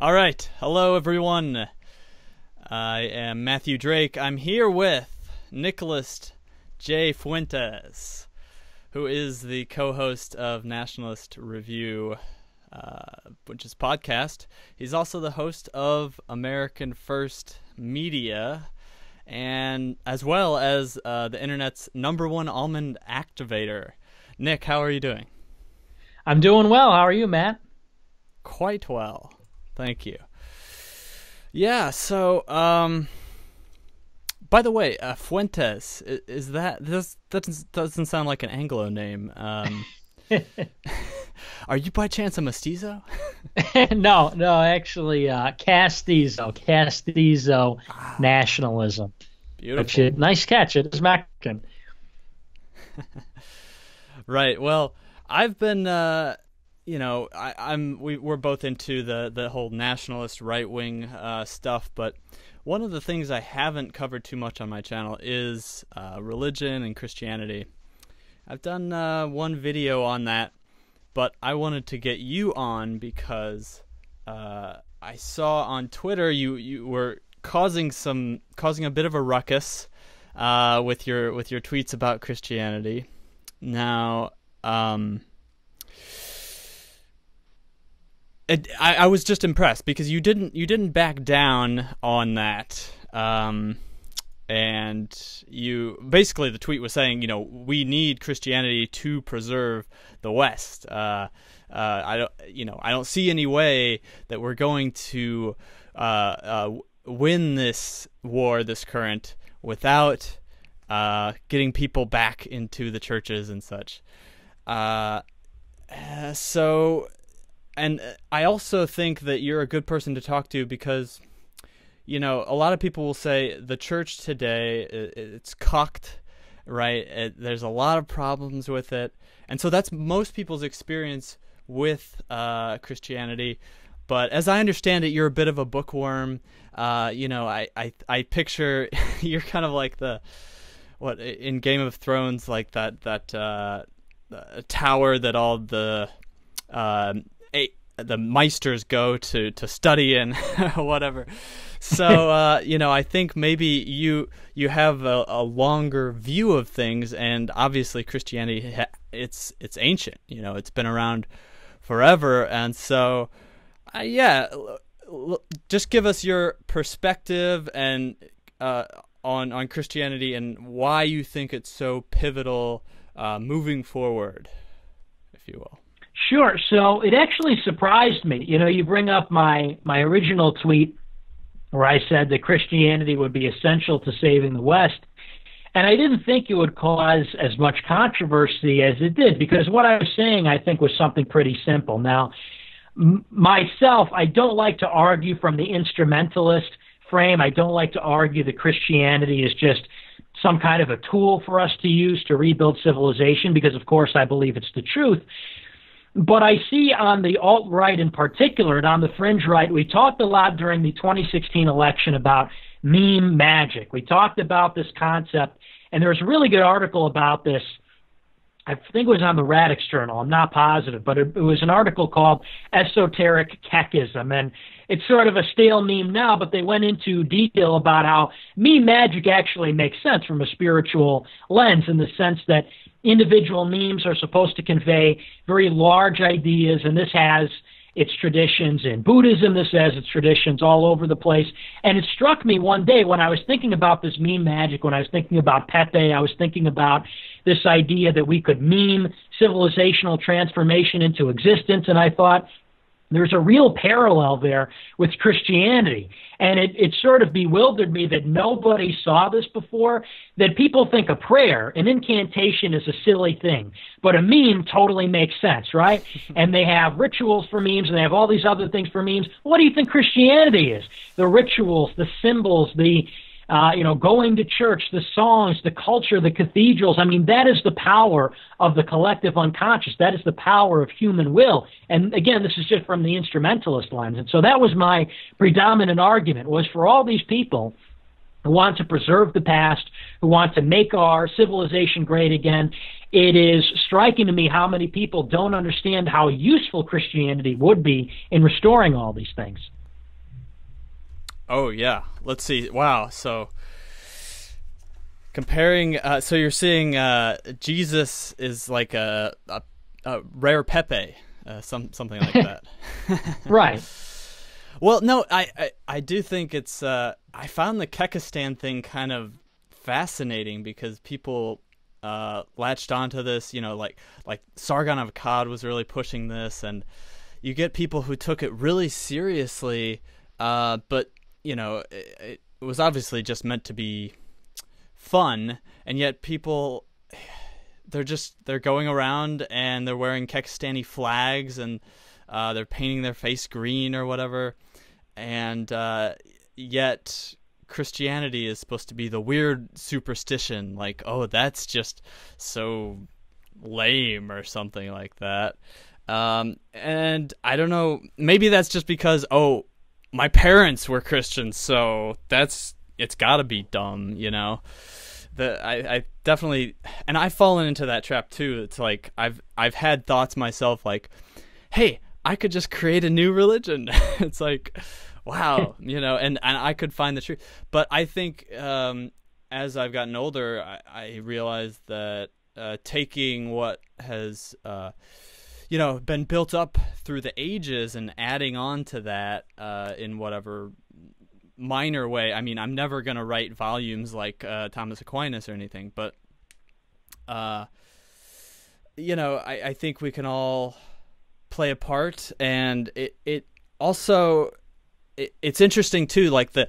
All right. Hello, everyone. I am Matthew Drake. I'm here with Nicholas J. Fuentes, who is the co-host of Nationalist Review, which is podcast. He's also the host of American First Media, and as well as the internet's #1 almond activator. Nick, how are you doing? I'm doing well. How are you, Matt? Quite well. Thank you. Yeah, so, by the way, Fuentes, this doesn't sound like an Anglo name. Are you by chance a mestizo? No, actually, Castizo nationalism. Beautiful. Nice catch. It is Mexican. Right. Well, I've been, we're both into the whole nationalist right-wing stuff, but one of the things I haven't covered too much on my channel is religion and Christianity. I've done one video on that, but I wanted to get you on because I saw on Twitter you were causing a bit of a ruckus with your tweets about Christianity. Now, I was just impressed because you didn't back down on that, and you basically, the tweet was saying, we need Christianity to preserve the West. I don't see any way that we're going to win this war, this current, without getting people back into the churches and such. And I also think that you're a good person to talk to because, a lot of people will say the church today, it's cocked, right? There's a lot of problems with it. And so that's most people's experience with Christianity. But as I understand it, you're a bit of a bookworm. I picture you're kind of like in Game of Thrones, like that tower that all the Meisters go to study in, whatever. So, I think maybe you have a longer view of things, and obviously Christianity, it's ancient. It's been around forever, and so, just give us your perspective and on Christianity and why you think it's so pivotal moving forward, if you will. Sure. So it actually surprised me. You bring up my original tweet where I said that Christianity would be essential to saving the West. And I didn't think it would cause as much controversy as it did, because what I was saying, I think, was something pretty simple. Now, myself, I don't like to argue from the instrumentalist frame. I don't like to argue that Christianity is just some kind of a tool for us to use to rebuild civilization, because, of course, I believe it's the truth. But I see on the alt-right in particular, and on the fringe right, we talked a lot during the 2016 election about meme magic. We talked about this concept, and there was a really good article about this. I think it was on the Radix Journal. I'm not positive, but it was an article called Esoteric Kekism, and it's sort of a stale meme now, but they went into detail about how meme magic actually makes sense from a spiritual lens, in the sense that individual memes are supposed to convey very large ideas, and this has its traditions in Buddhism, this has its traditions all over the place. And it struck me one day when I was thinking about this meme magic, when I was thinking about Pepe, I was thinking about this idea that we could meme civilizational transformation into existence, and I thought, there's a real parallel there with Christianity. And it sort of bewildered me that nobody saw this before, that people think a prayer, an incantation, is a silly thing. But a meme totally makes sense, right? And they have rituals for memes, and they have all these other things for memes. What do you think Christianity is? The rituals, the symbols, the going to church, the songs, the culture, the cathedrals. I mean, that is the power of the collective unconscious. That is the power of human will. And again, this is just from the instrumentalist lens. And so that was my predominant argument, was for all these people who want to preserve the past, who want to make our civilization great again, it is striking to me how many people don't understand how useful Christianity would be in restoring all these things. Oh yeah. Let's see. Wow. So comparing, so you're seeing Jesus is like a rare Pepe, something like that. Right. Well, no, I do think it's. I found the Kekistan thing kind of fascinating because people latched onto this. You know, like Sargon of Akkad was really pushing this, and you get people who took it really seriously. But you know, it was obviously just meant to be fun, and yet people, they're going around and they're wearing Kekistani flags, and they're painting their face green or whatever, and yet Christianity is supposed to be the weird superstition, like, oh, that's just so lame or something like that. And I don't know, maybe that's just because, oh, my parents were Christians, so it's gotta be dumb, you know? I definitely, and I've fallen into that trap too. It's like, I've had thoughts myself like, hey, I could just create a new religion. It's like, wow, you know, and I could find the truth. But I think as I've gotten older, I realized that taking what has you know, been built up through the ages and adding on to that in whatever minor way. I mean, I'm never going to write volumes like Thomas Aquinas or anything, but you know, I think we can all play a part, and it also it's interesting too. Like the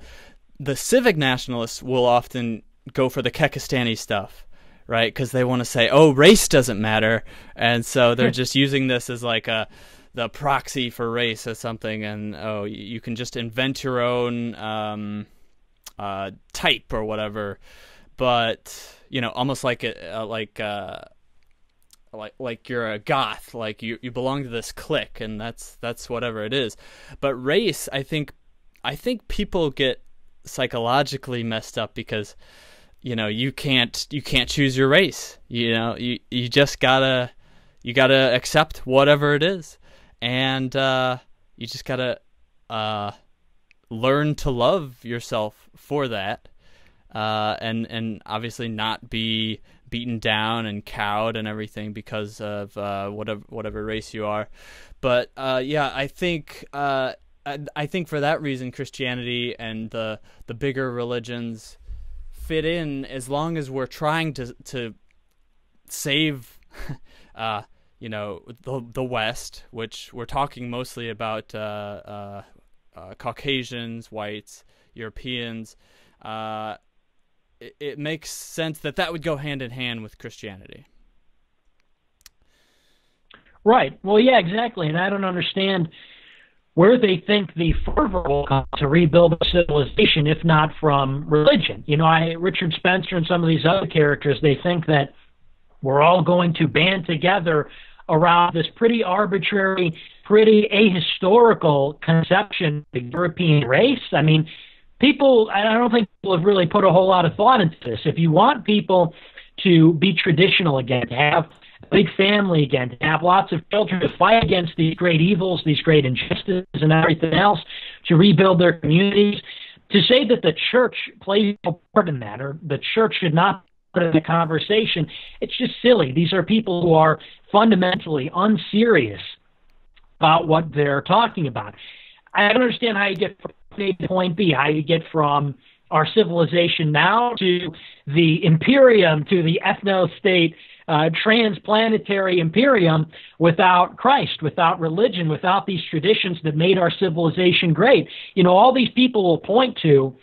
civic nationalists will often go for the Kekistani stuff, right? Because they want to say, oh, race doesn't matter, and so they're just using this as like the proxy for race or something, and oh, you can just invent your own type or whatever. But you know, almost like like you're a goth, like you belong to this clique, and that's whatever it is. But race, I think people get psychologically messed up because, you know, you can't choose your race. You know, you just gotta accept whatever it is, and you just gotta learn to love yourself for that, and obviously not be beaten down and cowed and everything because of whatever race you are. But yeah, I think for that reason, Christianity and the bigger religions fit in, as long as we're trying to save you know, the West, which we're talking mostly about Caucasians, whites, Europeans. It makes sense that would go hand in hand with Christianity. Right. Well, yeah, exactly. And I don't understand where they think the fervor will come to rebuild a civilization, if not from religion. You know, Richard Spencer and some of these other characters, they think that we're all going to band together around this pretty arbitrary, pretty ahistorical conception of the European race. I mean, I don't think people have really put a whole lot of thought into this. If you want people to be traditional again, to have a big family again, to have lots of children, to fight against these great evils, these great injustices and everything else, to rebuild their communities, to say that the church plays a part in that, or the church should not put in the conversation, it's just silly. These are people who are fundamentally unserious about what they're talking about. I don't understand how you get from A to point B, how you get from our civilization now to the imperium, to the ethno-state transplanetary imperium without Christ, without religion, without these traditions that made our civilization great. You know, all these people will point to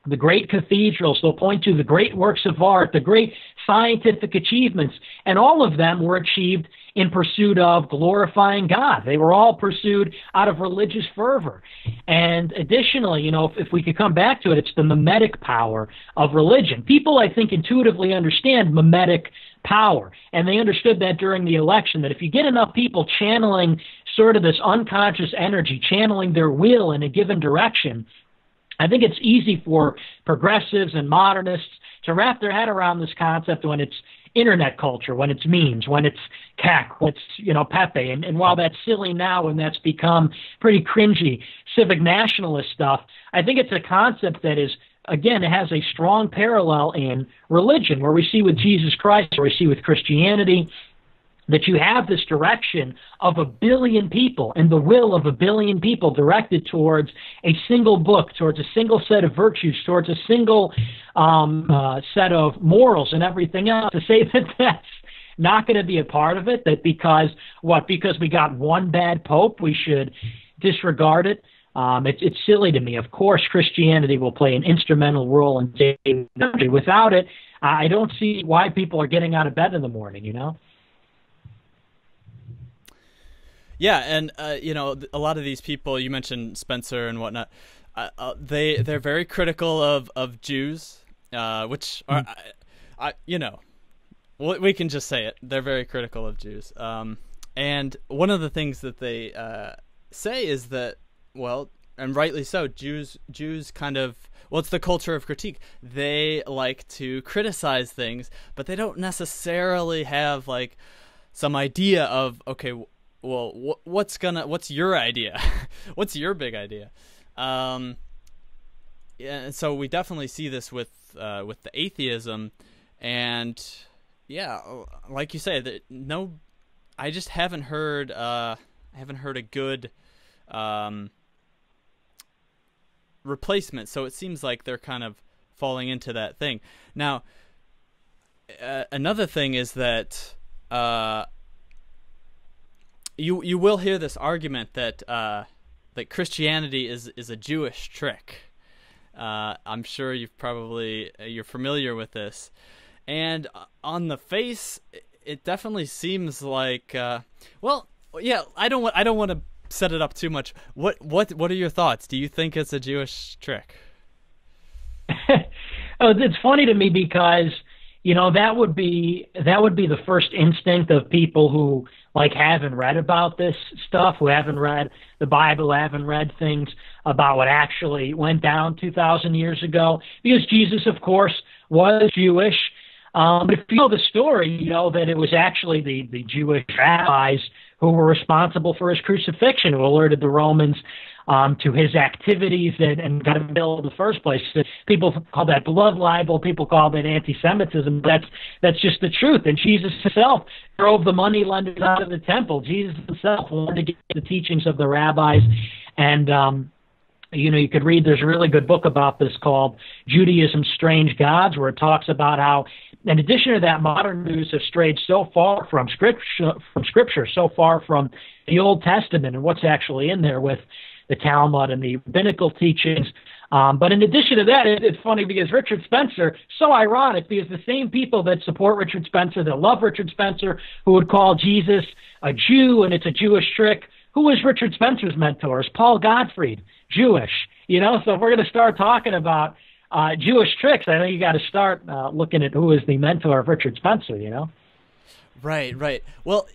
the great cathedrals, they'll point to the great works of art, the great scientific achievements, and all of them were achieved in pursuit of glorifying God. They were all pursued out of religious fervor. And additionally, you know, if we could come back to it, it's the mimetic power of religion. People, I think, intuitively understand mimetic power, and they understood that during the election, that if you get enough people channeling sort of this unconscious energy, channeling their will in a given direction, I think it's easy for progressives and modernists to wrap their head around this concept when it's internet culture, when it's memes, when it's CAC, when it's Pepe. And while that's silly now and that's become pretty cringy civic nationalist stuff, I think it's a concept that is, again, it has a strong parallel in religion, where we see with Jesus Christ, where we see with Christianity, that you have this direction of 1 billion people and the will of 1 billion people directed towards a single book, towards a single set of virtues, towards a single set of morals and everything else. To say that that's not going to be a part of it, that because we got one bad pope, we should disregard it. It's silly to me. Of course, Christianity will play an instrumental role in saving the country. Without it, I don't see why people are getting out of bed in the morning, Yeah, and a lot of these people, you mentioned Spencer and whatnot, they're very critical of Jews, which are, we can just say it. They're very critical of Jews, and one of the things that they say is that, well, and rightly so, Jews kind of, well, it's the culture of critique. They like to criticize things, but they don't necessarily have like some idea of, okay, well, what's your idea? What's your big idea? Yeah, and so we definitely see this with the atheism, and yeah, like you say, that I just haven't heard a good replacement. So it seems like they're kind of falling into that thing. Now, another thing is that you will hear this argument that Christianity is a Jewish trick. I'm sure you're familiar with this, and on the face, it definitely seems like well, yeah. I don't want to set it up too much. What are your thoughts? Do you think it's a Jewish trick? Oh, it's funny to me because that would be the first instinct of people who haven't read about this stuff, who haven't read the Bible, haven't read things about what actually went down 2,000 years ago. Because Jesus, of course, was Jewish. But if you know the story, you know that it was actually the Jewish rabbis who were responsible for his crucifixion, who alerted the Romans to his activities and got him killed in the first place. People call that blood libel. People call that anti-Semitism. That's just the truth. And Jesus himself drove the money lenders out of the temple. Jesus himself wanted to get the teachings of the rabbis. And, you could read, there's a really good book about this called Judaism's Strange Gods, where it talks about how, in addition to that, modern Jews have strayed so far from Scripture, so far from the Old Testament and what's actually in there with the Talmud and the rabbinical teachings. But in addition to that, it's funny because Richard Spencer, so ironic, because the same people that support Richard Spencer, that love Richard Spencer, who would call Jesus a Jew and it's a Jewish trick, who was Richard Spencer's mentors? Paul Gottfried, Jewish. So if we're going to start talking about Jewish tricks, I think you got to start looking at who is the mentor of Richard Spencer, Right. Well,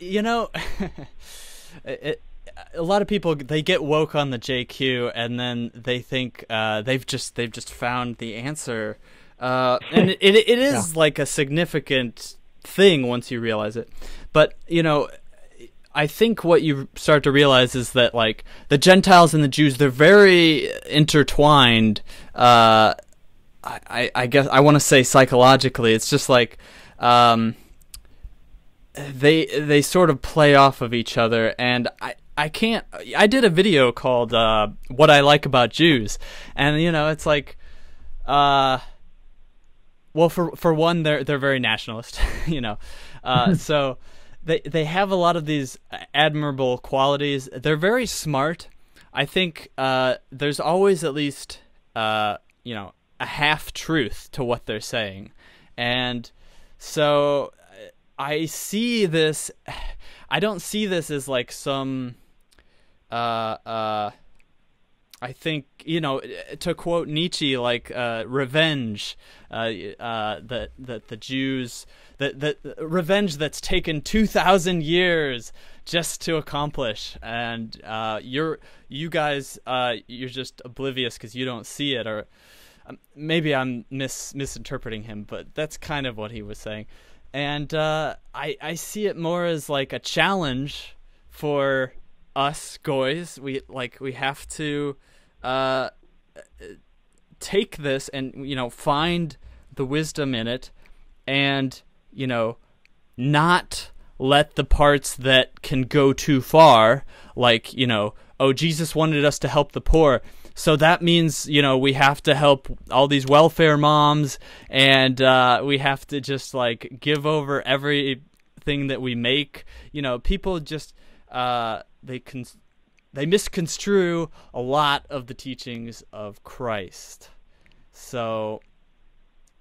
a lot of people, they get woke on the JQ and then they think they've just found the answer, and it is like a significant thing once you realize it. But I think what you start to realize is that like the Gentiles and the Jews, they're very intertwined. I guess I want to say psychologically, it's just like they sort of play off of each other, and I did a video called What I Like About Jews, and it's like well, for one, they're very nationalist, so they have a lot of these admirable qualities. They're very smart. I think there's always at least a half truth to what they're saying, and so I see this. I don't see this as like some I think, to quote Nietzsche, like revenge, that the Jews, that revenge that's taken 2,000 years just to accomplish, and you guys, you're just oblivious because you don't see it, or maybe I'm misinterpreting him, but that's kind of what he was saying. And I see it more as like a challenge for us goys. We have to take this and find the wisdom in it, and not let the parts that can go too far, like oh, Jesus wanted us to help the poor, so that means we have to help all these welfare moms, and we have to just like give over everything that we make. People just they misconstrue a lot of the teachings of Christ. So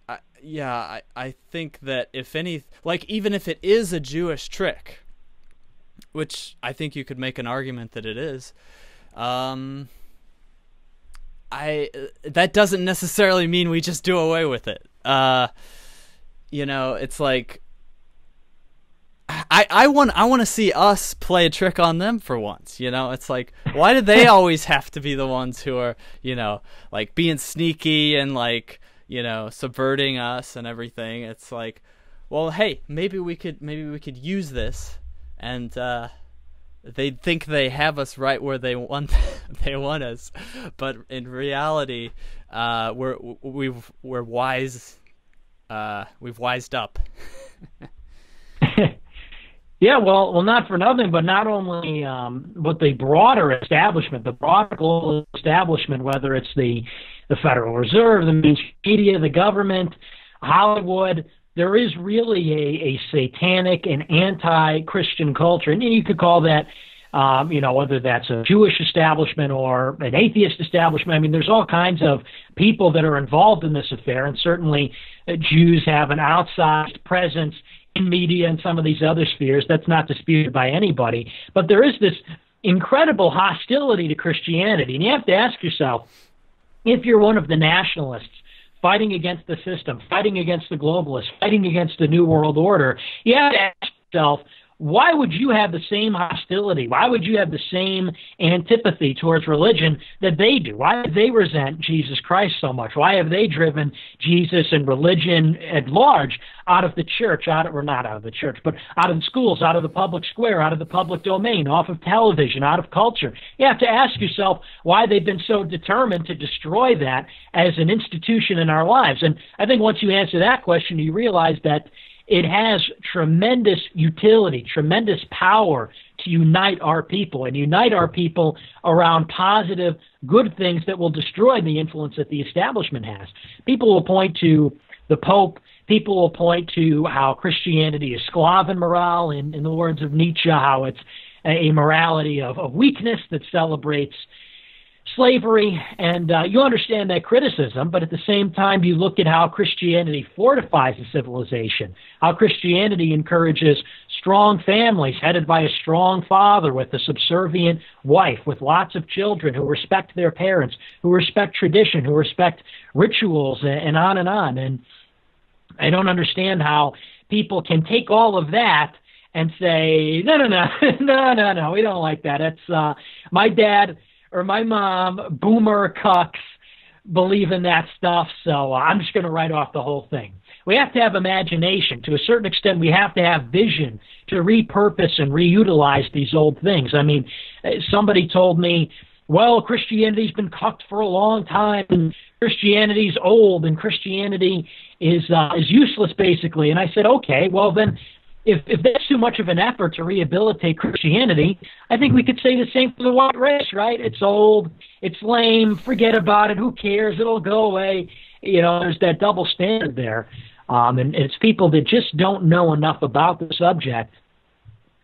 I think that even if it is a Jewish trick, which I think you could make an argument that it is, that doesn't necessarily mean we just do away with it. It's like I want to see us play a trick on them for once. It's like, why do they always have to be the ones who are like being sneaky and like subverting us and everything? It's like, well, hey, maybe we could use this, and they think they have us right where they want us, but in reality, we're wise. We've wised up. Yeah, well, not for nothing, but not only but the broader establishment, the broader global establishment, whether it's the Federal Reserve, the mainstream media, the government, Hollywood, there is really a satanic and anti-Christian culture, and you could call that, whether that's a Jewish establishment or an atheist establishment. I mean, there's all kinds of people that are involved in this affair, and certainly Jews have an outsized presence in media and some of these other spheres. That's not disputed by anybody. But there is this incredible hostility to Christianity, and you have to ask yourself, if you're one of the nationalists fighting against the system, fighting against the globalists, fighting against the New World Order, you have to ask yourself, why would you have the same hostility? Why would you have the same antipathy towards religion that they do? Why do they resent Jesus Christ so much? Why have they driven Jesus and religion at large out of the church, not out of the church, but out of the schools, out of the public square, out of the public domain, off of television, out of culture? You have to ask yourself why they've been so determined to destroy that as an institution in our lives. And I think once you answer that question, you realize that it has tremendous utility, tremendous power to unite our people and unite our people around positive, good things that will destroy the influence that the establishment has. People will point to the Pope. People will point to how Christianity is Sclaven morale, in the words of Nietzsche, how it's a morality of weakness that celebrates slavery, and you understand that criticism, but at the same time you look at how Christianity fortifies a civilization, how Christianity encourages strong families headed by a strong father with a subservient wife, with lots of children who respect their parents, who respect tradition, who respect rituals, and on and on. And I don't understand how people can take all of that and say, no, we don't like that. It's my dad or my mom, boomer cucks, believe in that stuff, so I'm just going to write off the whole thing. We have to have imagination. To a certain extent, we have to have vision to repurpose and reutilize these old things. I mean, somebody told me, well, Christianity's been cucked for a long time, and Christianity's old, and Christianity is useless, basically. And I said, okay, well then, if that's too much of an effort to rehabilitate Christianity, I think we could say the same for the white race, right? It's old, it's lame, forget about it, who cares, it'll go away. There's that double standard there. And it's people that just don't know enough about the subject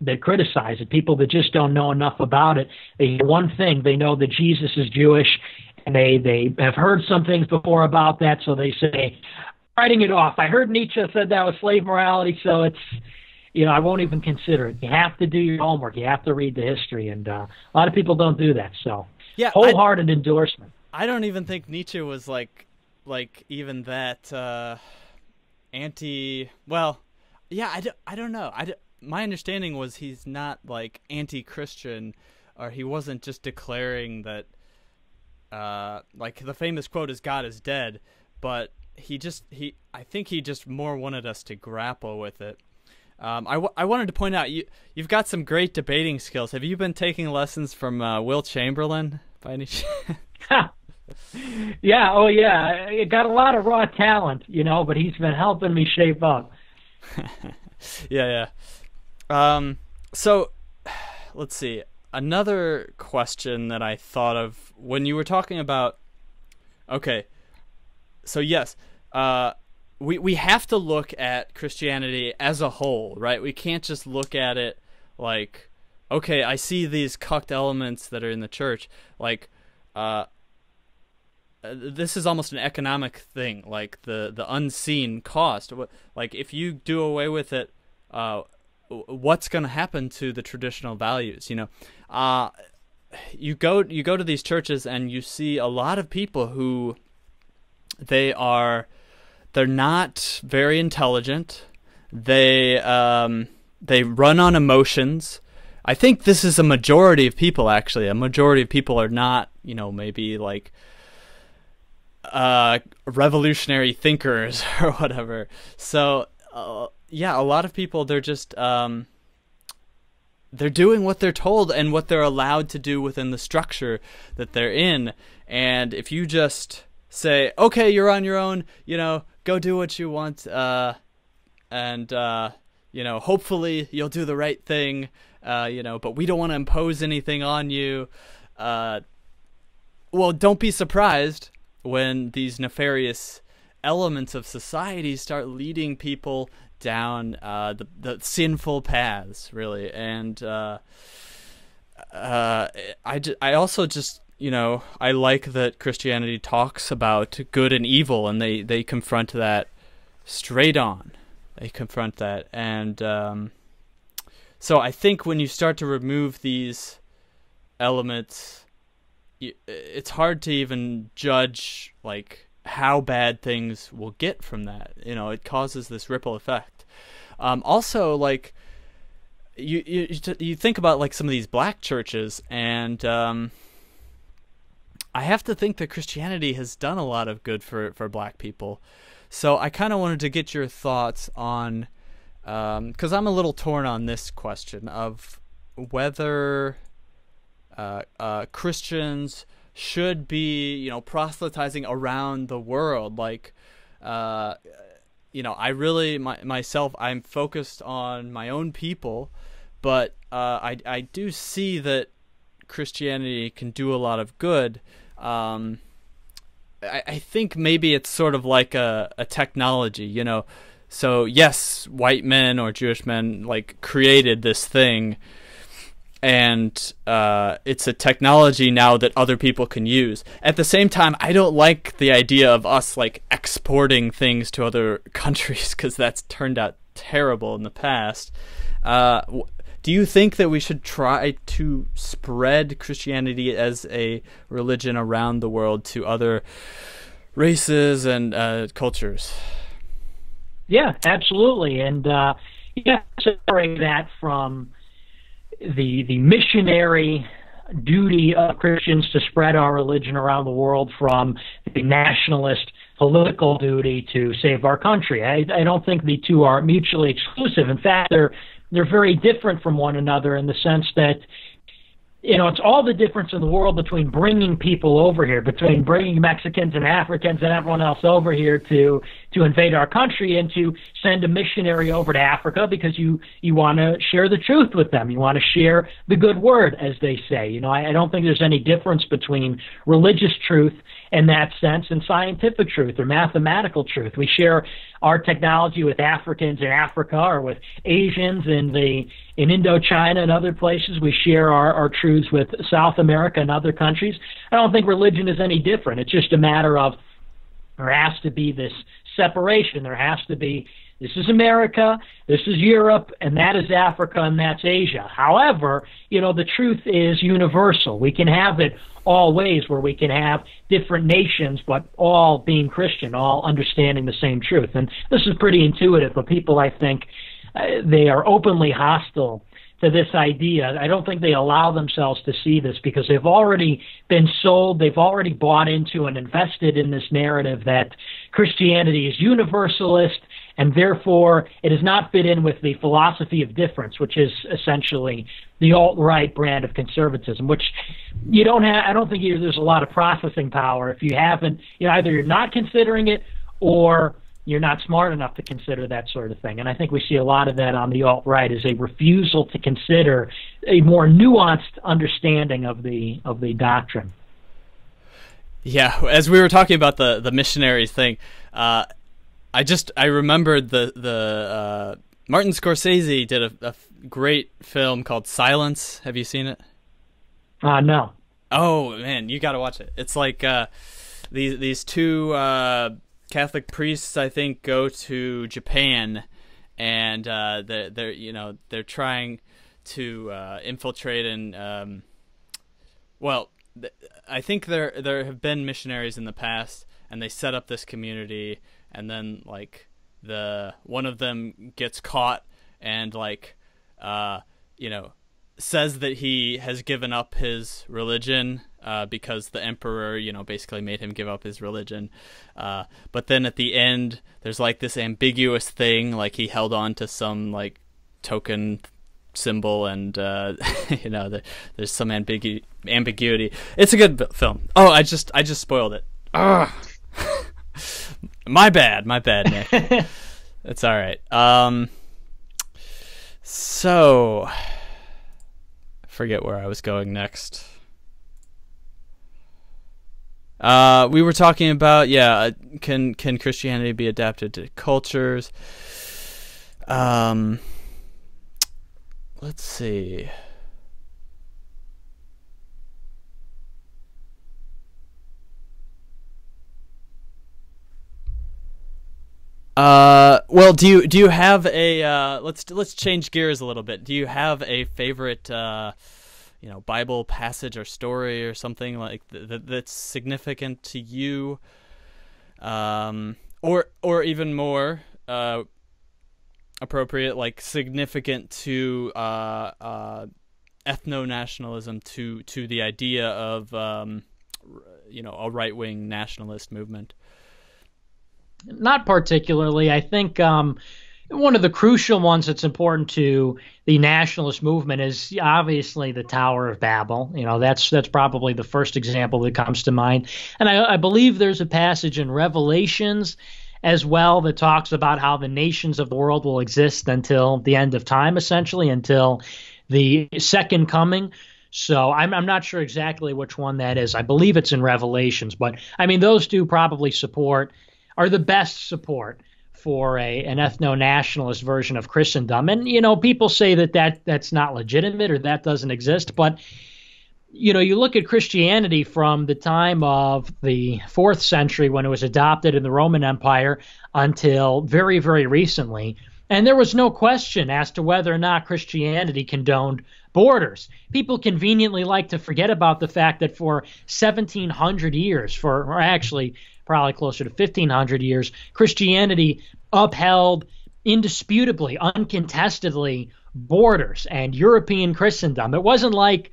that criticize it, people that just don't know enough about it. They hear one thing, they know that Jesus is Jewish, and they have heard some things before about that, so they say, writing it off. I heard Nietzsche said that was slave morality, so it's, I won't even consider it. You have to do your homework. You have to read the history, and a lot of people don't do that. So, yeah, wholehearted endorsement. I don't even think Nietzsche was like even that anti. Well, yeah, I don't know. My understanding was he's not like anti-Christian, or he wasn't just declaring that. Like the famous quote is "God is dead," but I think he just more wanted us to grapple with it. I wanted to point out you've got some great debating skills. Have you been taking lessons from Will Chamberlain by any chance? Yeah, oh yeah, I got a lot of raw talent, but he's been helping me shape up. Yeah. So let's see. Another question that I thought of when you were talking about. Okay, so yes, we have to look at Christianity as a whole, right? We can't just look at it like, okay, I see these cucked elements that are in the church. Like, this is almost an economic thing, like the unseen cost. Like, if you do away with it, what's going to happen to the traditional values? You go to these churches and you see a lot of people who they're not very intelligent. They run on emotions. I think this is a majority of people, actually. A majority of people are not, maybe like revolutionary thinkers or whatever. So, yeah, a lot of people, they're just they're doing what they're told and what they're allowed to do within the structure that they're in. And if you just say, okay, you're on your own, go do what you want, and hopefully you'll do the right thing, but we don't want to impose anything on you. Well, don't be surprised when these nefarious elements of society start leading people down the sinful paths, really. And I also just, I like that Christianity talks about good and evil, and they confront that straight on. They confront that. And so I think when you start to remove these elements, it's hard to even judge, like, how bad things will get from that. It causes this ripple effect. Also, like, you think about, like, some of these black churches, and I have to think that Christianity has done a lot of good for black people. So I kind of wanted to get your thoughts on, because I'm a little torn on this question of whether Christians should be, proselytizing around the world. Like, I really, myself, I'm focused on my own people, but I do see that Christianity can do a lot of good. I think maybe it's sort of like a technology, So yes, white men or Jewish men, like, created this thing, and it's a technology now that other people can use. At the same time, I don't like the idea of us, like, exporting things to other countries, because that's turned out terrible in the past. Do you think that we should try to spread Christianity as a religion around the world to other races and cultures? Yeah, absolutely. And separate that from the missionary duty of Christians to spread our religion around the world from the nationalist political duty to save our country. I don't think the two are mutually exclusive. In fact, they're very different from one another in the sense that, it's all the difference in the world between bringing people over here, between bringing Mexicans and Africans and everyone else over here to invade our country, and to send a missionary over to Africa because you want to share the truth with them. You want to share the good word, as they say. I don't think there's any difference between religious truth in that sense and scientific truth or mathematical truth. We share our technology with Africans in Africa, or with Asians in Indochina and other places. We share our truths with South America and other countries. I don't think religion is any different. It's just a matter of there has to be this separation. There has to be, this is America, this is Europe, and that is Africa, and that's Asia. However, the truth is universal. We can have it all ways, where we can have different nations, but all being Christian, all understanding the same truth. And this is pretty intuitive, but people, I think, they are openly hostile to this idea. I don't think they allow themselves to see this because they've already been sold, they've already bought into and invested in this narrative that Christianity is universalist, and therefore it does not fit in with the philosophy of difference, which is essentially the alt-right brand of conservatism, which you don't have. I don't think there's a lot of processing power if you haven't. Either you're not considering it, or you're not smart enough to consider that sort of thing. And I think we see a lot of that on the alt-right, is a refusal to consider a more nuanced understanding of the doctrine. Yeah, as we were talking about the missionaries thing, I remembered the Martin Scorsese did a great film called Silence. Have you seen it? No. Oh man, you got to watch it. It's like these two Catholic priests, I think, go to Japan, and they're trying to infiltrate and I think there have been missionaries in the past, and they set up this community, and then like one of them gets caught and says that he has given up his religion because the emperor basically made him give up his religion, but then at the end there's like this ambiguous thing, like he held on to some like token symbol, and there's some ambiguity. It's a good film. Oh, I just spoiled it. Ugh. My bad, Nick. It's all right. So I forget where I was going next. We were talking about can Christianity be adapted to cultures? Let's see. Well, do you have a let's change gears a little bit. Do you have a favorite Bible passage or story or something like that's significant to you, or even more appropriate, like significant to ethno-nationalism, to the idea of a right-wing nationalist movement? Not particularly. I think one of the crucial ones that's important to the nationalist movement is obviously the Tower of Babel. That's probably the first example that comes to mind. And I believe there's a passage in Revelations as well that talks about how the nations of the world will exist until the end of time, essentially, until the second coming. So I'm not sure exactly which one that is. I believe it's in Revelations, but I mean, those two probably are the best support for an ethno-nationalist version of Christendom. And, people say that's not legitimate or that doesn't exist. But, you look at Christianity from the time of the 4th century when it was adopted in the Roman Empire until very, very recently. And there was no question as to whether or not Christianity condoned borders. People conveniently like to forget about the fact that for 1,700 years, or actually probably closer to 1,500 years, Christianity upheld indisputably, uncontestedly, borders and European Christendom. It wasn't like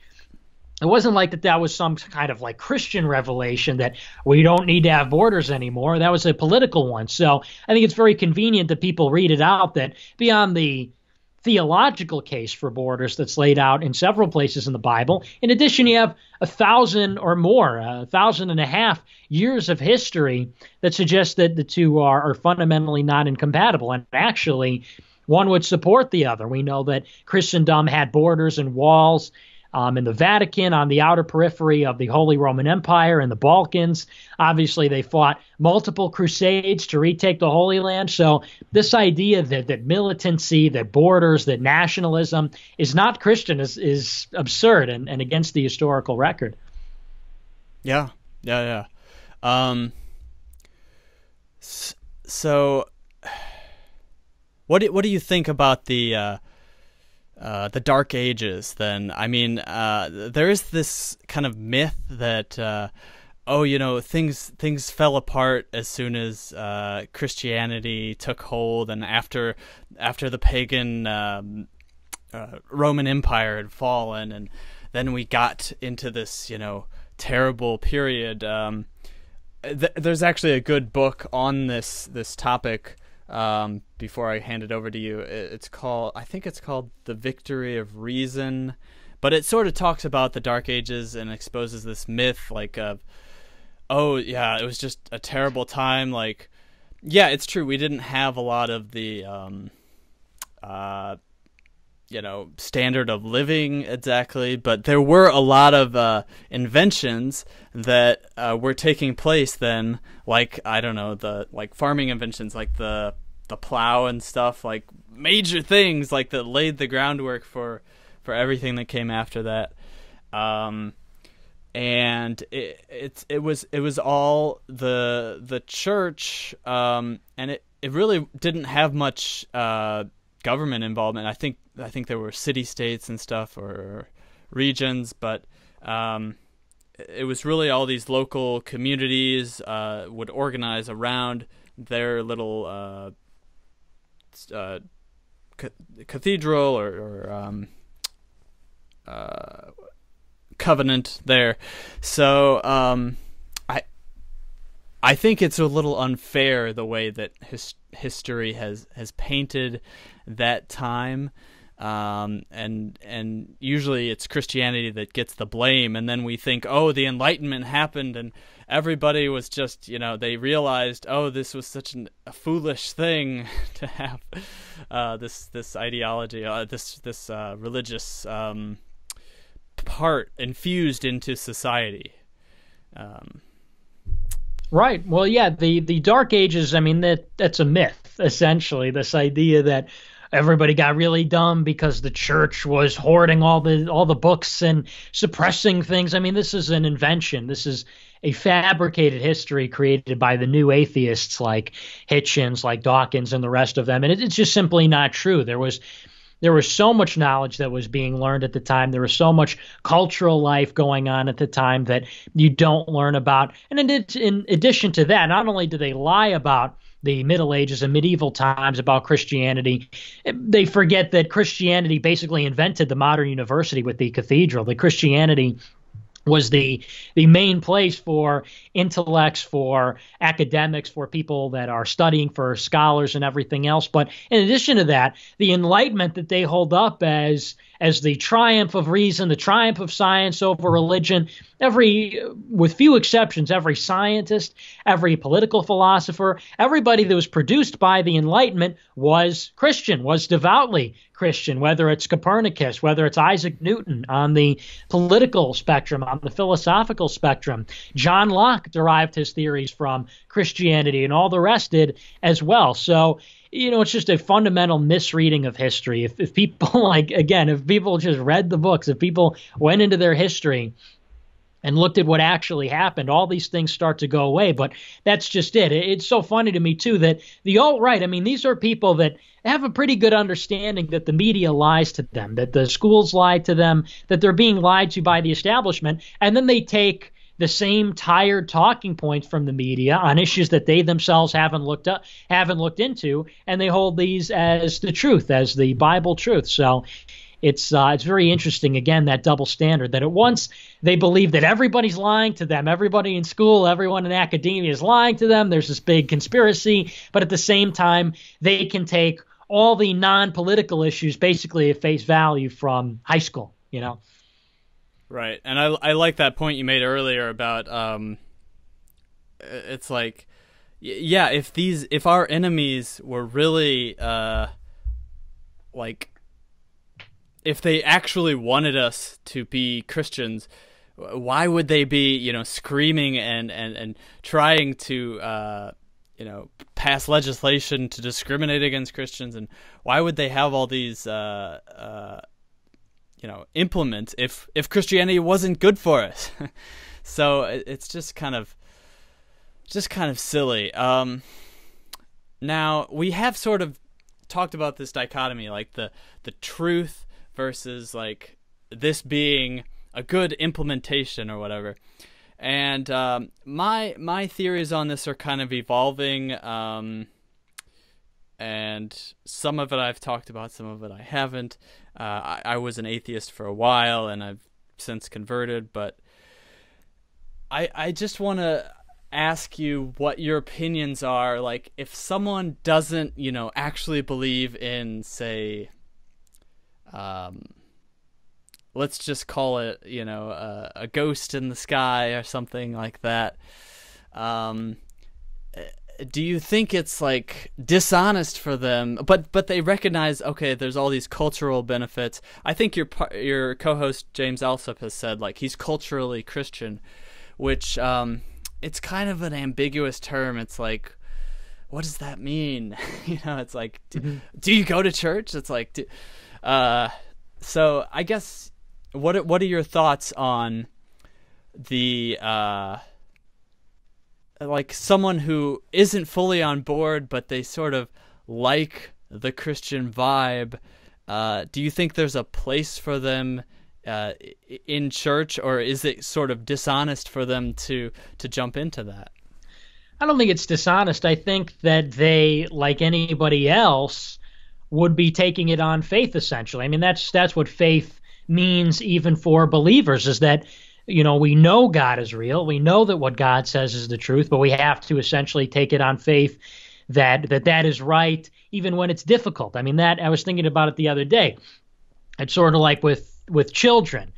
that was some kind of like Christian revelation that we don't need to have borders anymore. That was a political one. So I think it's very convenient that people read it out that beyond the theological case for borders that's laid out in several places in the Bible, in addition, you have 1,000 or more, 1,500 years of history that suggests that the two are fundamentally not incompatible. And actually, one would support the other. We know that Christendom had borders and walls in the Vatican, on the outer periphery of the Holy Roman Empire in the Balkans. Obviously, they fought multiple crusades to retake the Holy Land. So this idea that militancy, that borders, that nationalism is not Christian is absurd and against the historical record. Yeah. So what do you think about the Dark Ages, then? I mean, there is this kind of myth that, things fell apart as soon as Christianity took hold, and after the pagan Roman Empire had fallen, and then we got into this, terrible period. there's actually a good book on this topic. Before I hand it over to you, I think it's called The Victory of Reason, but it sort of talks about the Dark Ages and exposes this myth, like, oh yeah, it was just a terrible time. Like, yeah, it's true, we didn't have a lot of the standard of living exactly, but there were a lot of inventions that were taking place then, like, I don't know, the like farming inventions, like the plow and stuff, like major things like that laid the groundwork for everything that came after that. And it was all the church, and it really didn't have much government involvement. I think there were city states and stuff, or regions, but it was really all these local communities would organize around their little cathedral or covenant there. So I think it's a little unfair the way that history has painted that time, and usually it's Christianity that gets the blame, and then we think, oh, the Enlightenment happened and everybody was just, they realized, oh, this was such a foolish thing to have this ideology, this religious part infused into society. Right. Well, yeah, the Dark Ages, I mean, that's a myth, essentially, this idea that everybody got really dumb because the church was hoarding all the books and suppressing things. I mean, this is an invention. This is a fabricated history created by the new atheists like Hitchens, like Dawkins, and the rest of them. And it's just simply not true. There was so much knowledge that was being learned at the time. There was so much cultural life going on at the time that you don't learn about. And in addition to that, not only do they lie about the Middle Ages and medieval times about Christianity, they forget that Christianity basically invented the modern university with the cathedral. The Christianity was the main place for intellects, for academics, for people that are studying, for scholars and everything else. But in addition to that, the Enlightenment that they hold up as the triumph of reason, the triumph of science over religion, with few exceptions, every scientist, every political philosopher, everybody that was produced by the Enlightenment was Christian, was devoutly Christian, whether it's Copernicus, whether it's Isaac Newton on the political spectrum, on the philosophical spectrum. John Locke derived his theories from Christianity, and all the rest did as well. So, it's just a fundamental misreading of history. If people, if people just read the books, if people went into their history and looked at what actually happened, all these things start to go away. But that's just it. It's so funny to me, too, that the alt-right, I mean, these are people that have a pretty good understanding that the media lies to them, that the schools lie to them, that they're being lied to by the establishment, and then they take the same tired talking points from the media on issues that they themselves haven't looked into, and they hold these as the truth, as the Bible truth. So it's very interesting, again, that double standard, that at once they believe that everybody's lying to them, everybody in school, everyone in academia is lying to them, there's this big conspiracy, but at the same time, they can take all the non-political issues basically at face value from high school, Right, and I like that point you made earlier about it's like, yeah, if our enemies were really if they actually wanted us to be Christians, why would they be screaming and trying to pass legislation to discriminate against Christians, and why would they have all these implement if Christianity wasn't good for us? So it's just kind of silly. Now we have sort of talked about this dichotomy, like the truth versus like this being a good implementation or whatever. And my theories on this are kind of evolving, and some of it I've talked about, some of it I haven't. I was an atheist for a while, and I've since converted, but I just want to ask you what your opinions are. Like, if someone doesn't, actually believe in, say, let's just call it, a ghost in the sky or something like that. Do you think it's like dishonest for them, but they recognize, okay, there's all these cultural benefits? I think your co-host James Alsop has said, like, he's culturally Christian, which it's kind of an ambiguous term. It's like, what does that mean? It's like, do you go to church? It's like, so I guess what are your thoughts on the like someone who isn't fully on board, but they sort of like the Christian vibe? Do you think there's a place for them in church, or is it sort of dishonest for them to jump into that? I don't think it's dishonest. I think that they, like anybody else, would be taking it on faith, essentially. I mean, that's what faith means, even for believers, is that, we know God is real. We know that what God says is the truth, but we have to essentially take it on faith that is right, even when it's difficult. I mean, I was thinking about it the other day. It's sort of like with children.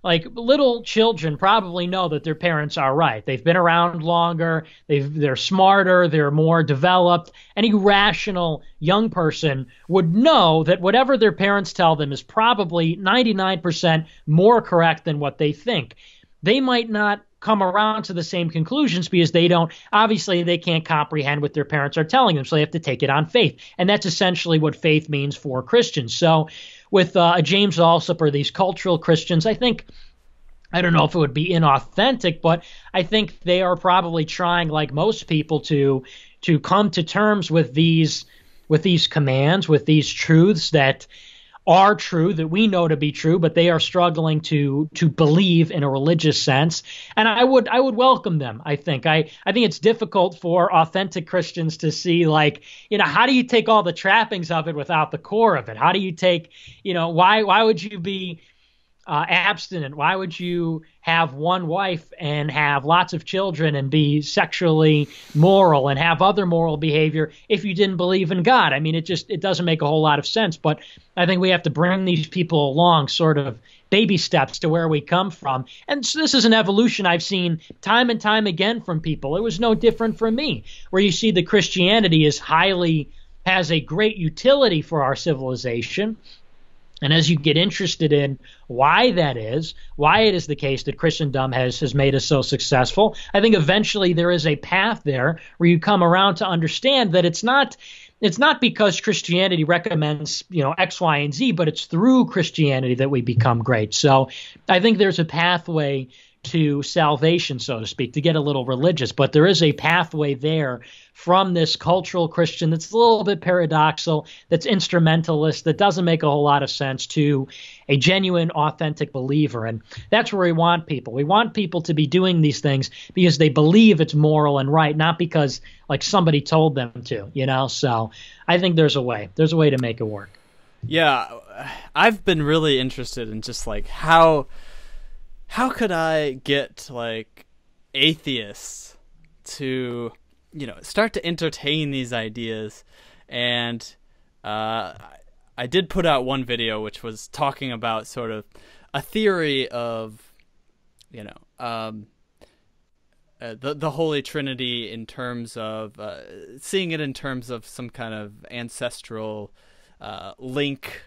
Like, little children probably know that their parents are right. They've been around longer. They're smarter. They're more developed. Any rational young person would know that whatever their parents tell them is probably 99% more correct than what they think. They might not come around to the same conclusions because obviously they can't comprehend what their parents are telling them, so they have to take it on faith. And that's essentially what faith means for Christians. So with James Alsop or these cultural Christians, I don't know if it would be inauthentic, but I think they are probably trying, like most people, to come to terms with these commands, with these truths that are true, that we know to be true, but they are struggling to believe in a religious sense. And I would welcome them. I think it's difficult for authentic Christians to see, like, how do you take all the trappings of it without the core of it? How do you take, why would you be abstinent? Why would you have one wife and have lots of children and be sexually moral and have other moral behavior if you didn't believe in God? I mean, it doesn't make a whole lot of sense, but I think we have to bring these people along sort of baby steps to where we come from. And so this is an evolution I've seen time and time again from people. It was no different from me, where you see that Christianity has a great utility for our civilization. And as you get interested in why that is, why it is the case that Christendom has made us so successful, I think eventually there is a path there where you come around to understand that it's not because Christianity recommends, X, Y, and Z, but it's through Christianity that we become great. So I think there's a pathway to salvation, so to speak, to get a little religious, but there is a pathway there from this cultural Christian that's a little bit paradoxical, that's instrumentalist, that doesn't make a whole lot of sense, to a genuine, authentic believer. And that's where we want people. We want people to be doing these things because they believe it's moral and right, not because, like, somebody told them to, So I think there's a way. There's a way to make it work. Yeah, I've been really interested in just, like, how could I get, like, atheists to, start to entertain these ideas? And I did put out one video which was talking about sort of a theory of, the Holy Trinity, in terms of seeing it in terms of some kind of ancestral link,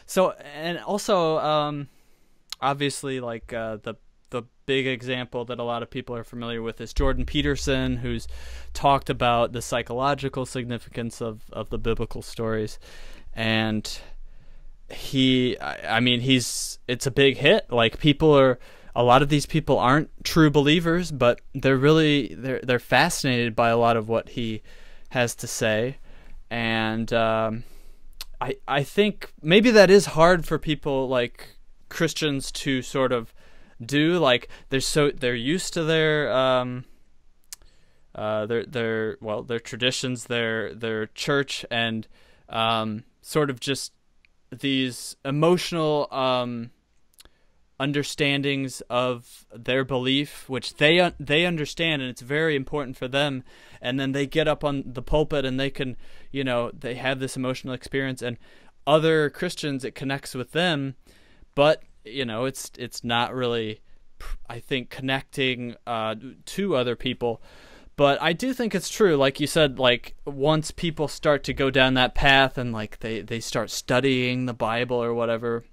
So, and also, obviously, like, the big example that a lot of people are familiar with is Jordan Peterson, who's talked about the psychological significance of the biblical stories. And it's a big hit. Like, a lot of these people aren't true believers, but they're fascinated by a lot of what he has to say. And I think maybe that is hard for people like Christians to sort of do. Like, they're used to their traditions, their church, and sort of just these emotional understandings of their belief, which they understand, and it's very important for them. And then they get up on the pulpit and they can, they have this emotional experience, and other Christians, it connects with them, but it's not really, I think, connecting to other people. But I do think it's true, like you said, like once people start to go down that path and like they start studying the Bible or whatever,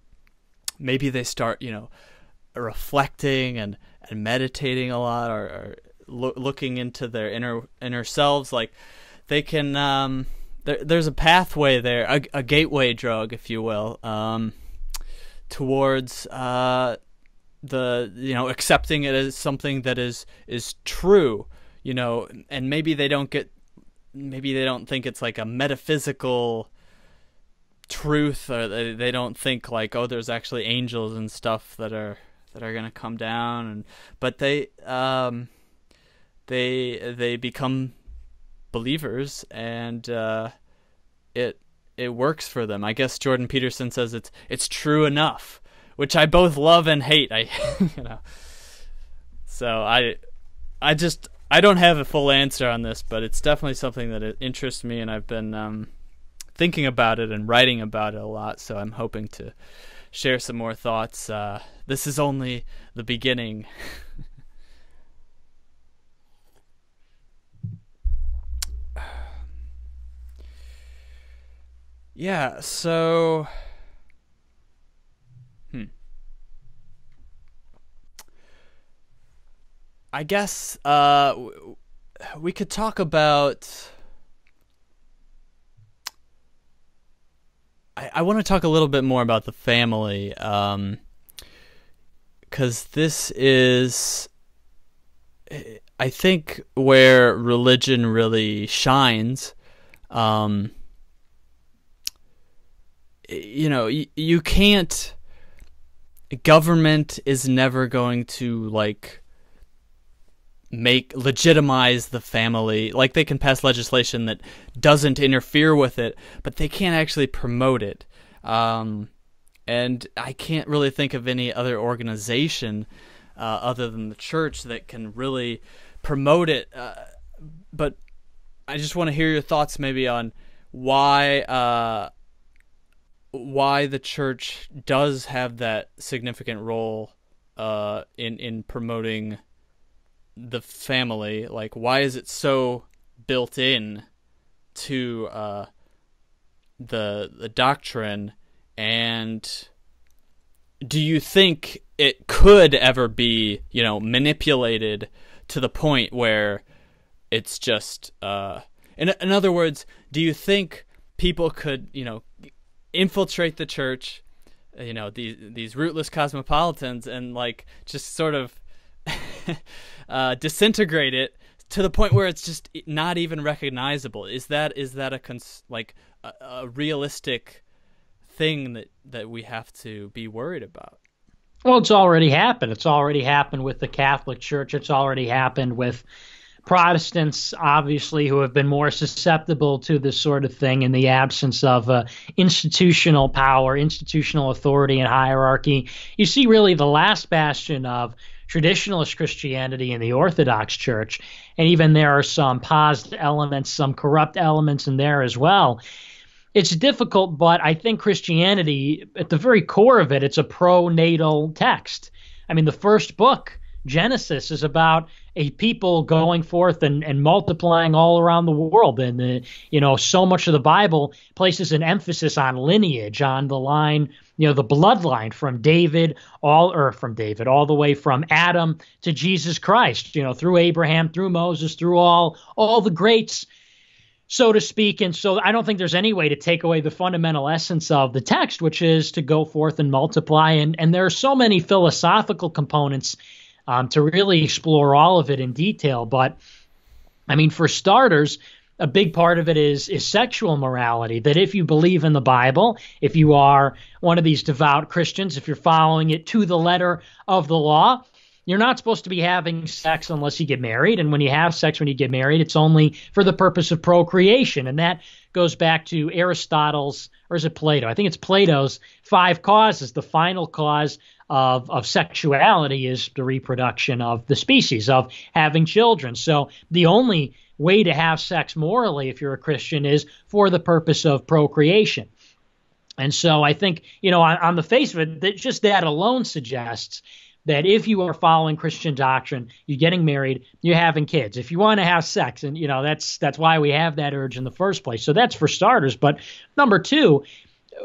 maybe they start, reflecting and meditating a lot, or looking into their inner selves, like they can, there's a pathway there, a gateway drug, if you will, towards accepting it as something that is true, and maybe they don't think it's like a metaphysical truth, or they don't think like, oh, there's actually angels and stuff that are going to come down, but they become believers, and it works for them. I guess Jordan Peterson says it's true enough, which I both love and hate. So I don't have a full answer on this, but it's definitely something that it interests me, and I've been thinking about it and writing about it a lot. So I'm hoping to share some more thoughts. This is only the beginning. Yeah, so I guess we could talk about, I want to talk a little bit more about the family, because this is, I think, where religion really shines. You can't, government is never going to like legitimize the family. Like, they can pass legislation that doesn't interfere with it, but they can't actually promote it. And I can't really think of any other organization other than the church that can really promote it. But I just want to hear your thoughts maybe on why the church does have that significant role in promoting the family. Like, why is it so built in to the doctrine, and do you think it could ever be manipulated to the point where it's just in other words, do you think people could infiltrate the church, these rootless cosmopolitans, and like just sort of disintegrate it to the point where it's just not even recognizable? Is that a realistic thing that we have to be worried about? Well, it's already happened. It's already happened with the Catholic Church. It's already happened with Protestants, obviously, who have been more susceptible to this sort of thing in the absence of institutional power, institutional authority, and hierarchy. You see really the last bastion of traditionalist Christianity in the Orthodox Church, and even there are some positive elements, some corrupt elements in there as well. It's difficult, but I think Christianity, at the very core of it, it's a pro-natal text. I mean, the first book, Genesis, is about a people going forth and multiplying all around the world. And, so much of the Bible places an emphasis on lineage, on the line, the bloodline from David, all the way from Adam to Jesus Christ, through Abraham, through Moses, through all the greats, so to speak. And so I don't think there's any way to take away the fundamental essence of the text, which is to go forth and multiply. And there are so many philosophical components to really explore all of it in detail. But, I mean, for starters, a big part of it is sexual morality, that if you believe in the Bible, if you are one of these devout Christians, if you're following it to the letter of the law, you're not supposed to be having sex unless you get married. And when you have sex, when you get married, it's only for the purpose of procreation. And that goes back to Aristotle's, or is it Plato? I think it's Plato's 5 causes. The final cause of sexuality is the reproduction of the species, of having children. So the only way to have sex morally, if you're a Christian, is for the purpose of procreation. And so I think, on the face of it, that just that alone suggests that if you are following Christian doctrine, you're getting married, you're having kids. If you want to have sex, and that's why we have that urge in the first place. So that's for starters. But number two,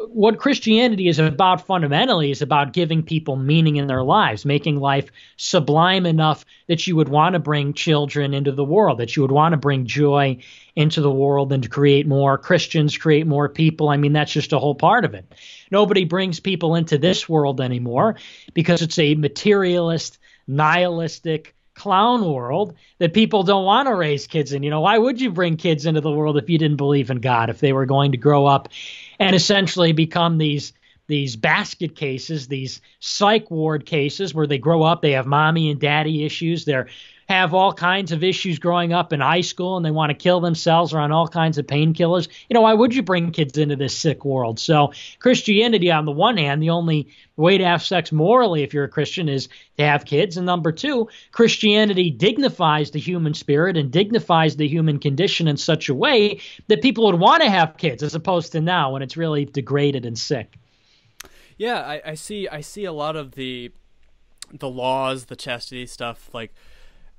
what Christianity is about fundamentally is about giving people meaning in their lives, making life sublime enough that you would want to bring children into the world, that you would want to bring joy into the world and to create more Christians, create more people. I mean, that's just a whole part of it. Nobody brings people into this world anymore because it's a materialist, nihilistic, clown world that people don't want to raise kids in. Why would you bring kids into the world if you didn't believe in God, if they were going to grow up and essentially become these basket cases, these psych ward cases where they grow up, they have mommy and daddy issues, they have all kinds of issues growing up in high school, and they want to kill themselves or on all kinds of painkillers. Why would you bring kids into this sick world? So Christianity, on the one hand, the only way to have sex morally if you're a Christian is to have kids. And number two, Christianity dignifies the human spirit and dignifies the human condition in such a way that people would want to have kids, as opposed to now when it's really degraded and sick. Yeah, I see a lot of the laws, the chastity stuff, like,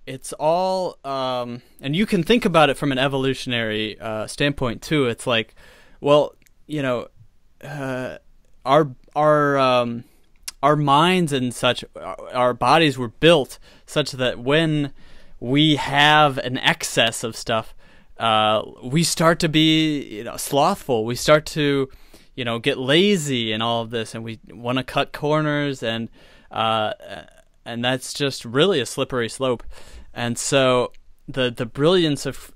it's all, and you can think about it from an evolutionary standpoint too. It's like, well, our minds and such, our bodies were built such that when we have an excess of stuff, we start to be slothful. We start to get lazy and all of this, and we want to cut corners, and that's just really a slippery slope. And so the brilliance of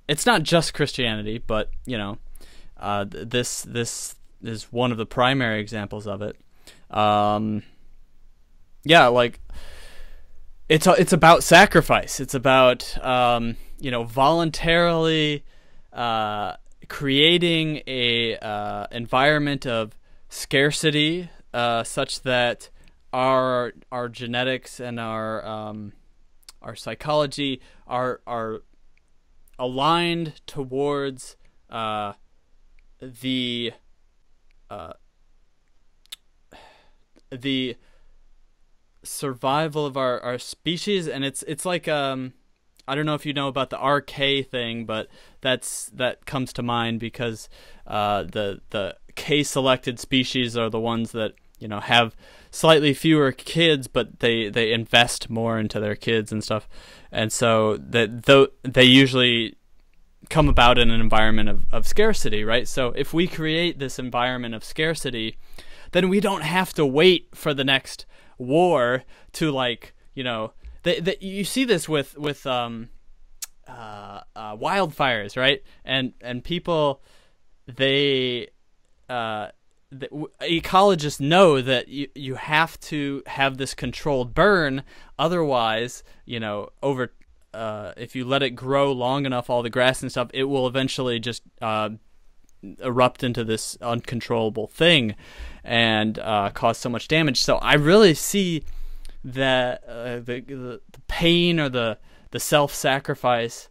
it's not just Christianity, but this is one of the primary examples of it. Like it's about sacrifice. It's about voluntarily creating a environment of scarcity, such that our genetics and our psychology are aligned towards the survival of our species. And it's like I don't know if you know about the RK thing, but that comes to mind because the K selected species are the ones that have slightly fewer kids, but they invest more into their kids and stuff, and so they usually come about in an environment of scarcity, right? So if we create this environment of scarcity, then we don't have to wait for the next war to you see this with wildfires, right? And people, ecologists know that you have to have this controlled burn, otherwise, over if you let it grow long enough, all the grass and stuff, it will eventually just erupt into this uncontrollable thing and cause so much damage. So I really see that the pain or the self-sacrifice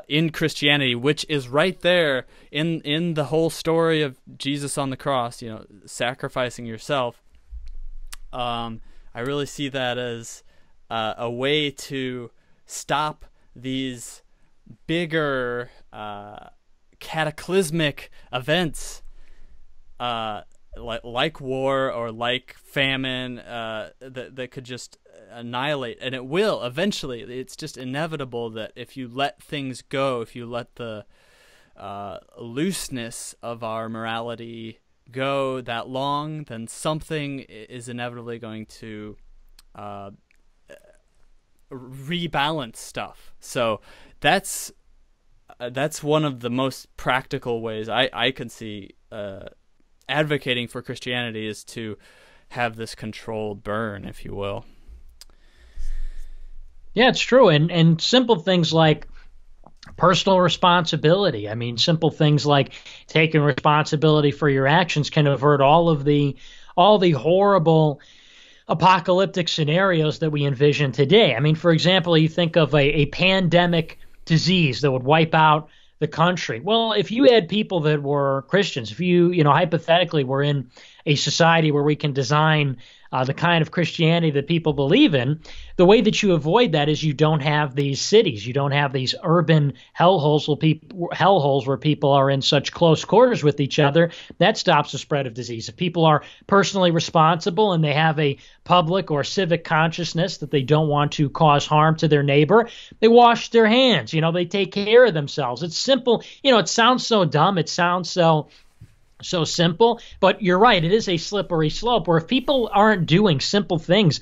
in Christianity, which is right there in the whole story of Jesus on the cross, sacrificing yourself. I really see that as a way to stop these bigger cataclysmic events, like war or like famine, that could just annihilate, and it will eventually. It's just inevitable that if you let things go, if you let the looseness of our morality go that long, then something is inevitably going to rebalance stuff. So that's one of the most practical ways I can see advocating for Christianity, is to have this controlled burn, if you will. Yeah, it's true. And simple things like personal responsibility. I mean, simple things like taking responsibility for your actions can avert all the horrible apocalyptic scenarios that we envision today. I mean, for example, you think of a pandemic disease that would wipe out the country. Well, if you had people that were Christians, if you hypothetically were in a society where we can design the kind of Christianity that people believe in, the way that you avoid that is you don't have these cities, you don't have these urban hellholes where people are in such close quarters with each other. That stops the spread of disease. If people are personally responsible and they have a public or civic consciousness that they don't want to cause harm to their neighbor, they wash their hands. They take care of themselves. It's simple. It sounds so dumb. It sounds so simple, but you're right. It is a slippery slope where if people aren't doing simple things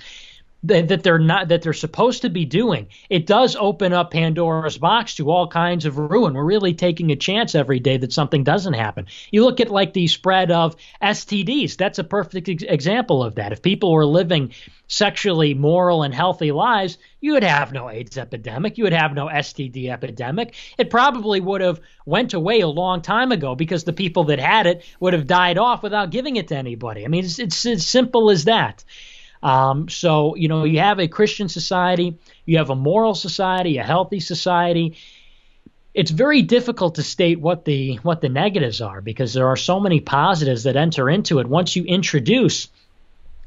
that they're supposed to be doing, it does open up Pandora's box to all kinds of ruin. We're really taking a chance every day that something doesn't happen. You look at like the spread of STDs. That's a perfect example of that. If people were living sexually moral and healthy lives, you would have no AIDS epidemic. You would have no STD epidemic. It probably would have went away a long time ago because the people that had it would have died off without giving it to anybody. I mean, it's as simple as that. So, you have a Christian society, you have a moral society, a healthy society. It's very difficult to state what the negatives are because there are so many positives that enter into it. Once you introduce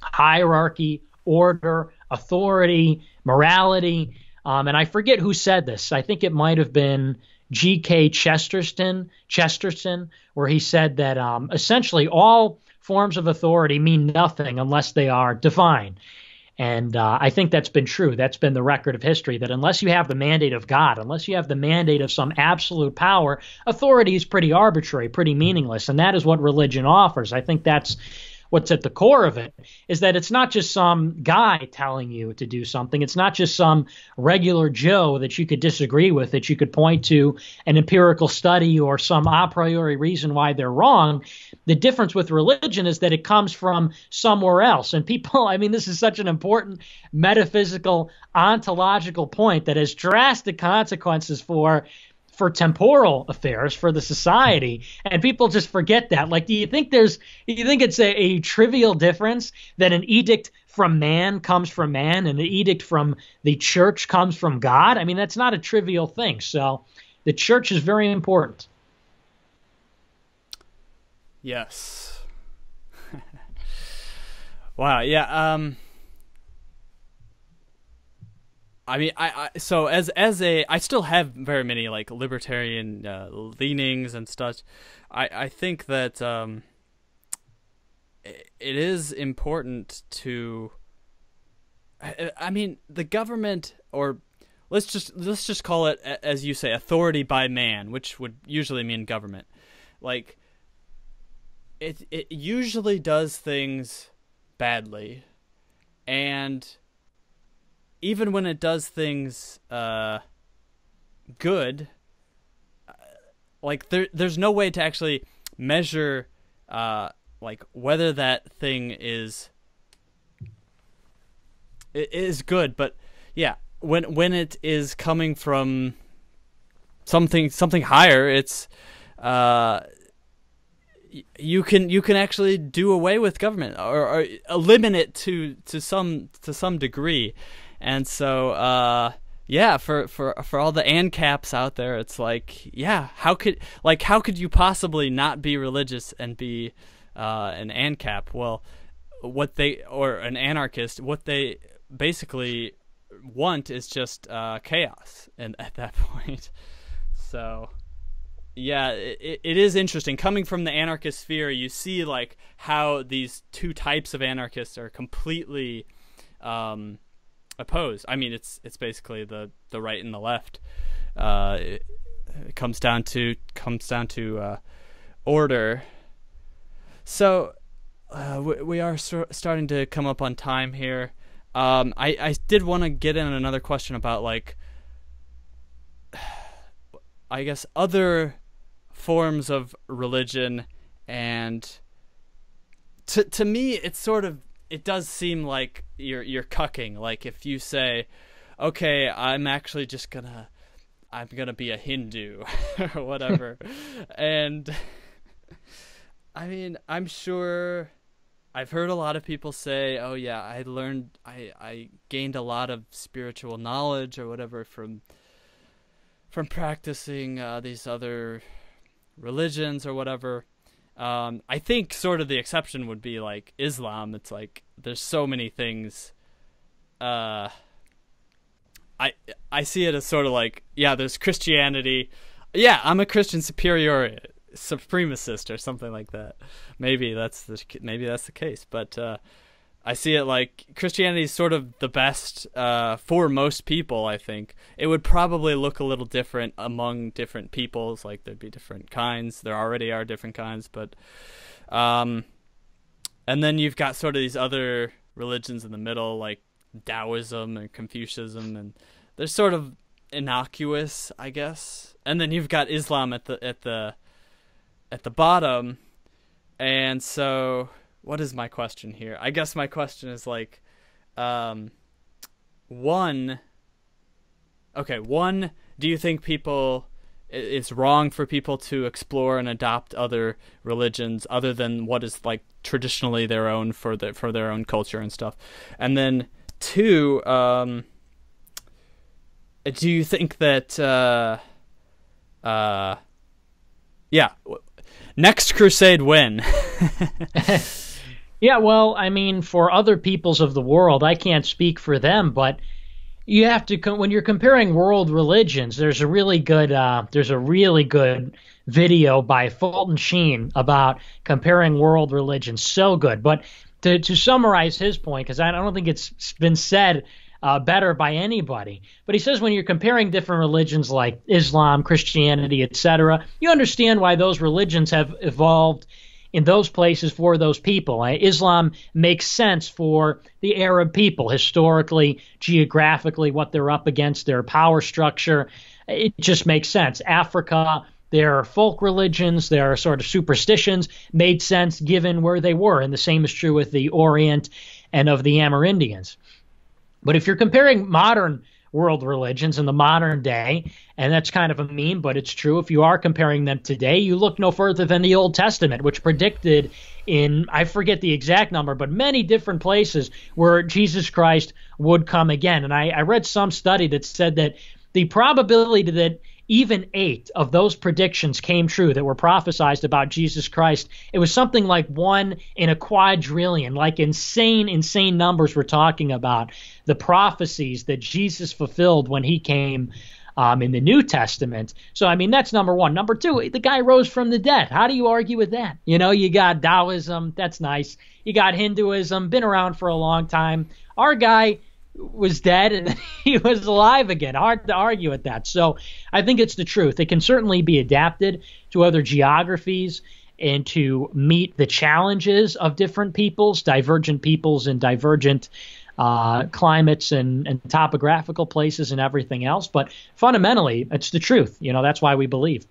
hierarchy, order, authority, morality, and I forget who said this. I think it might have been G.K. Chesterton, where he said that essentially all forms of authority mean nothing unless they are divine. And I think that's been true. That's been the record of history, that unless you have the mandate of God, unless you have the mandate of some absolute power, authority is pretty arbitrary, pretty meaningless. And that is what religion offers. I think that's what's at the core of it, is that it's not just some guy telling you to do something. It's not just some regular Joe that you could disagree with, that you could point to an empirical study or some a priori reason why they're wrong. The difference with religion is that it comes from somewhere else. And people, I mean, this is such an important metaphysical, ontological point that has drastic consequences for temporal affairs, for the society, and people just forget that. Like, do you think it's a trivial difference that an edict from man comes from man and an edict from the church comes from God? I mean, that's not a trivial thing. So the church is very important. Yes. Wow. Yeah. I mean, so as I still have very many like libertarian leanings and stuff. I think that it is important to. I mean, the government, or let's just call it, as you say, authority by man, which would usually mean government. Like, it usually does things badly, and even when it does things good, like there's no way to actually measure like whether that thing is good. But yeah, when it is coming from something higher, it's you can actually do away with government or eliminate it to some degree. And so, yeah, for all the ANCAPs out there, it's like, yeah, how could you possibly not be religious and be an ANCAP? Well, or an anarchist, what they basically want is just chaos, and at that point. So, yeah, it is interesting. Coming from the anarchist sphere, you see like how these two types of anarchists are completely opposed. I mean, it's basically the right and the left. It comes down to order. So we are starting to come up on time here. I did want to get in another question about, like, I guess other forms of religion, and to me it's sort of it does seem like you're cucking. Like if you say, okay, I'm gonna be a Hindu or whatever. And I mean, I'm sure I've heard a lot of people say, oh yeah, I gained a lot of spiritual knowledge or whatever from practicing these other religions or whatever. I think sort of the exception would be like Islam. It's like there's so many things. I see it as sort of like, yeah, there's Christianity. Yeah, I'm a Christian supremacist or something like that. Maybe that's the case, but I see it like Christianity is sort of the best for most people. I think it would probably look a little different among different peoples. Like there'd be different kinds. There already are different kinds, but and then you've got sort of these other religions in the middle, like Taoism and Confucianism, and they're sort of innocuous, I guess. And then you've got Islam at the bottom. And so, what is my question here? I guess my question is like, one, do you think it's wrong for people to explore and adopt other religions other than what is like traditionally their own for their own culture and stuff? And then two, do you think that next crusade when? Yeah, well, I mean, for other peoples of the world, I can't speak for them, but you have to when you're comparing world religions, there's a really good video by Fulton Sheen about comparing world religions. So good. But to summarize his point, because I don't think it's been said better by anybody, but he says when you're comparing different religions like Islam, Christianity, etc., you understand why those religions have evolved in those places for those people. Islam makes sense for the Arab people historically, geographically, what they're up against, their power structure. It just makes sense. Africa, their folk religions, their sort of superstitions made sense given where they were, and the same is true with the Orient and of the Amerindians. But if you're comparing modern world religions in the modern day, and that's kind of a meme, but it's true, if you are comparing them today, you look no further than the Old Testament, which predicted in, I forget the exact number, but many different places where Jesus Christ would come again. And I read some study that said that the probability that even 8 of those predictions came true that were prophesied about Jesus Christ, it was something like 1 in a quadrillion, like insane numbers we're talking about. The prophecies that Jesus fulfilled when he came in the New Testament. So, I mean, that's number one. Number two, the guy rose from the dead. How do you argue with that? You know, you got Taoism, that's nice. You got Hinduism, been around for a long time. Our guy was dead and he was alive again. Hard to argue with that. So I think it's the truth. It can certainly be adapted to other geographies and to meet the challenges of different peoples, divergent peoples and divergent climates and topographical places and everything else. But fundamentally, it's the truth. You know, that's why we believe.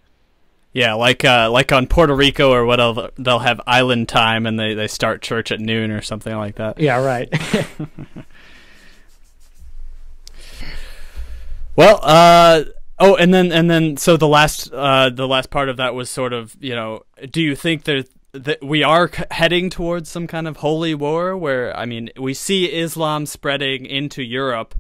Yeah, like on Puerto Rico or whatever, they'll have island time and they start church at noon or something like that. Yeah, right. Well, and then so the last part of that was sort of, you know, do you think that we are heading towards some kind of holy war where, I mean, we see Islam spreading into Europe,